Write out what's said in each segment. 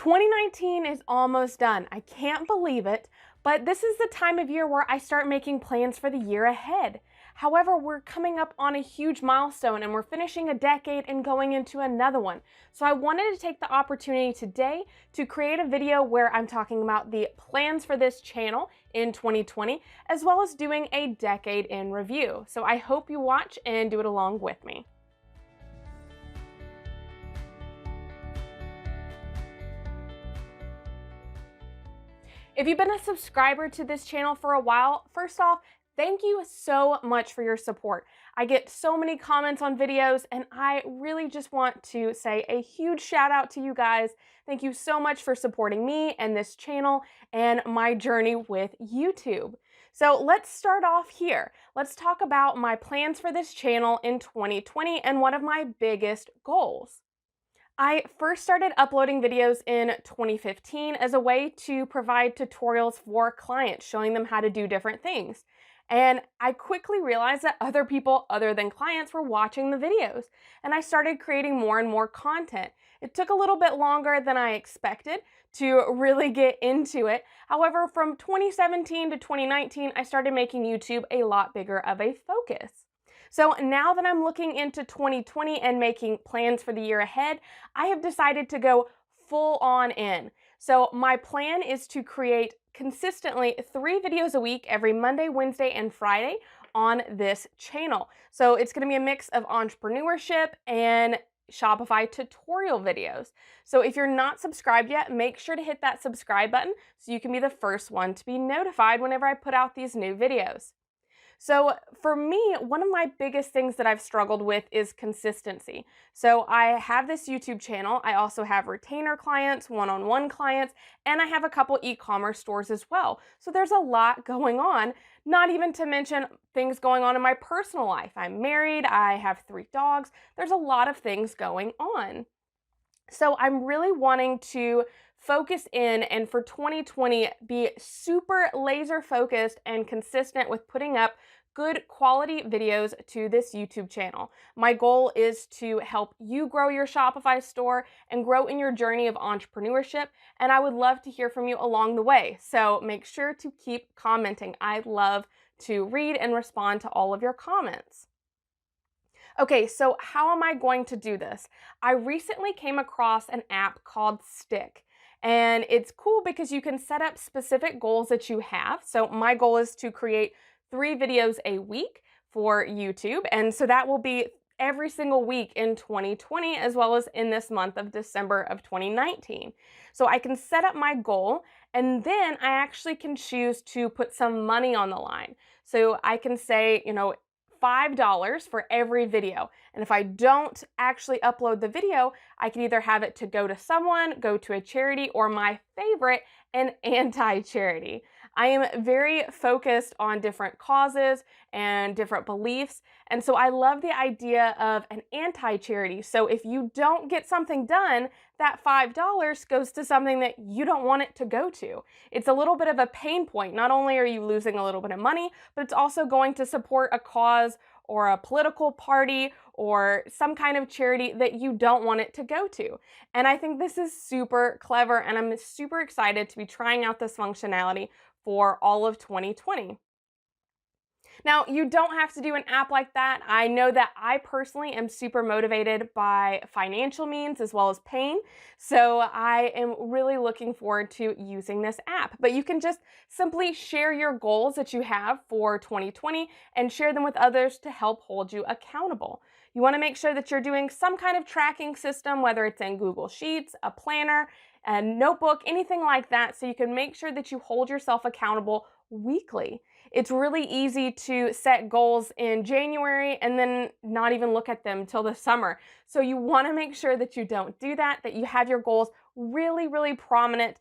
2019 is almost done. I can't believe it, but this is the time of year where I start making plans for the year ahead. However, we're coming up on a huge milestone and we're finishing a decade and going into another one. So I wanted to take the opportunity today to create a video where I'm talking about the plans for this channel in 2020, as well as doing a decade in review. So I hope you watch and do it along with me. If you've been a subscriber to this channel for a while, first off, thank you so much for your support. I get so many comments on videos and I really just want to say a huge shout out to you guys. Thank you so much for supporting me and this channel and my journey with YouTube. So let's start off here. Let's talk about my plans for this channel in 2020 and one of my biggest goals. I first started uploading videos in 2015 as a way to provide tutorials for clients, showing them how to do different things. And I quickly realized that other people other than clients were watching the videos, and I started creating more and more content. It took a little bit longer than I expected to really get into it. However, from 2017 to 2019, I started making YouTube a lot bigger of a focus. So now that I'm looking into 2020 and making plans for the year ahead, I have decided to go full on in. So my plan is to create consistently 3 videos a week every Monday, Wednesday, and Friday on this channel. So it's going to be a mix of entrepreneurship and Shopify tutorial videos. So if you're not subscribed yet, make sure to hit that subscribe button so you can be the first one to be notified whenever I put out these new videos. So for me, one of my biggest things that I've struggled with is consistency. So I have this YouTube channel. I also have retainer clients, one-on-one clients, and I have a couple e-commerce stores as well. So there's a lot going on, not even to mention things going on in my personal life. I'm married, I have 3 dogs. There's a lot of things going on. So I'm really wanting to focus in and for 2020 be super laser focused and consistent with putting up good quality videos to this YouTube channel. My goal is to help you grow your Shopify store and grow in your journey of entrepreneurship, and I would love to hear from you along the way. So make sure to keep commenting. I love to read and respond to all of your comments. Okay, so how am I going to do this? I recently came across an app called Stick, and it's cool because you can set up specific goals that you have. So my goal is to create 3 videos a week for YouTube, and so that will be every single week in 2020 as well as in this month of December of 2019. So I can set up my goal and then I actually can choose to put some money on the line. So I can say, $5 for every video. And if I don't actually upload the video, I can either have it to go to someone, go to a charity, or my favorite, an anti-charity. I am very focused on different causes and different beliefs, and so I love the idea of an anti-charity. So if you don't get something done, that $5 goes to something that you don't want it to go to. It's a little bit of a pain point. Not only are you losing a little bit of money, but it's also going to support a cause or a political party or some kind of charity that you don't want it to go to. And I think this is super clever, and I'm super excited to be trying out this functionality for all of 2020. Now, you don't have to do an app like that. I know that I personally am super motivated by financial means as well as pain, so I am really looking forward to using this app. But you can just simply share your goals that you have for 2020 and share them with others to help hold you accountable. You want to make sure that you're doing some kind of tracking system, whether it's in Google Sheets, a planner, a notebook, anything like that, so you can make sure that you hold yourself accountable weekly. It's really easy to set goals in January and then not even look at them till the summer. So you want to make sure that you don't do that, that you have your goals really, really prominent,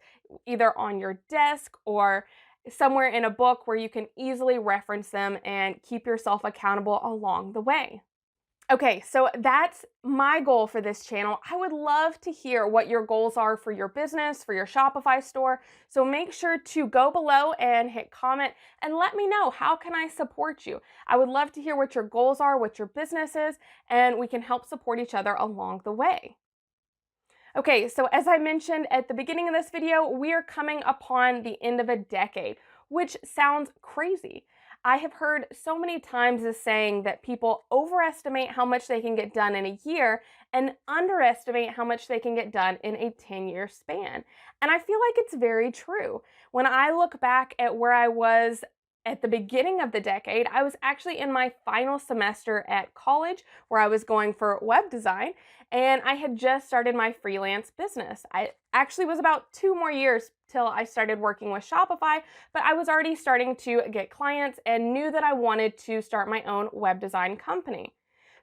either on your desk or somewhere in a book where you can easily reference them and keep yourself accountable along the way. Okay, so that's my goal for this channel. I would love to hear what your goals are for your business, for your Shopify store. So make sure to go below and hit comment and let me know, how can I support you? I would love to hear what your goals are, what your business is, and we can help support each other along the way. Okay, so as I mentioned at the beginning of this video, we are coming upon the end of a decade, which sounds crazy. I have heard so many times this saying that people overestimate how much they can get done in a year and underestimate how much they can get done in a 10-year span. And I feel like it's very true. When I look back at where I was at the beginning of the decade, I was actually in my final semester at college where I was going for web design, and I had just started my freelance business. I actually was about 2 more years till I started working with Shopify, but I was already starting to get clients and knew that I wanted to start my own web design company.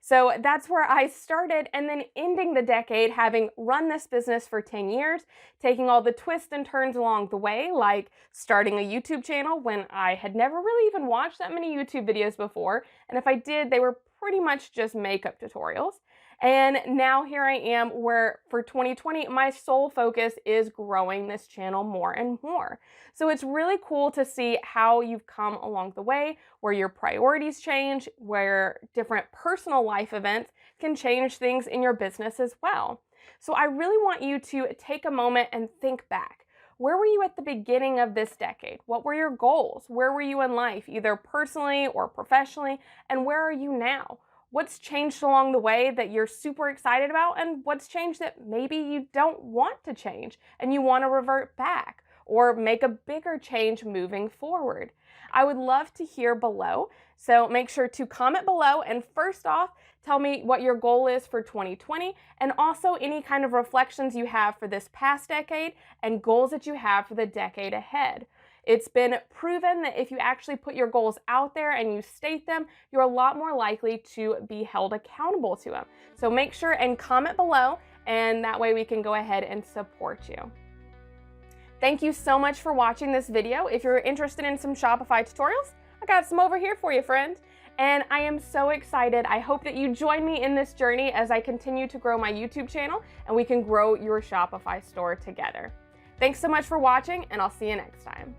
So that's where I started, and then ending the decade having run this business for 10 years, taking all the twists and turns along the way, like starting a YouTube channel when I had never really even watched that many YouTube videos before, and if I did, they were pretty much just makeup tutorials. And now here I am where for 2020, my sole focus is growing this channel more and more. So it's really cool to see how you've come along the way, where your priorities change, where different personal life events can change things in your business as well. So I really want you to take a moment and think back. Where were you at the beginning of this decade? What were your goals? Where were you in life, either personally or professionally? And where are you now? What's changed along the way that you're super excited about, and what's changed that maybe you don't want to change and you want to revert back or make a bigger change moving forward? I would love to hear below, so make sure to comment below, and first off, tell me what your goal is for 2020 and also any kind of reflections you have for this past decade and goals that you have for the decade ahead. It's been proven that if you actually put your goals out there and you state them, you're a lot more likely to be held accountable to them. So make sure and comment below, and that way we can go ahead and support you. Thank you so much for watching this video. If you're interested in some Shopify tutorials, I got some over here for you, friend. And I am so excited. I hope that you join me in this journey as I continue to grow my YouTube channel and we can grow your Shopify store together. Thanks so much for watching, and I'll see you next time.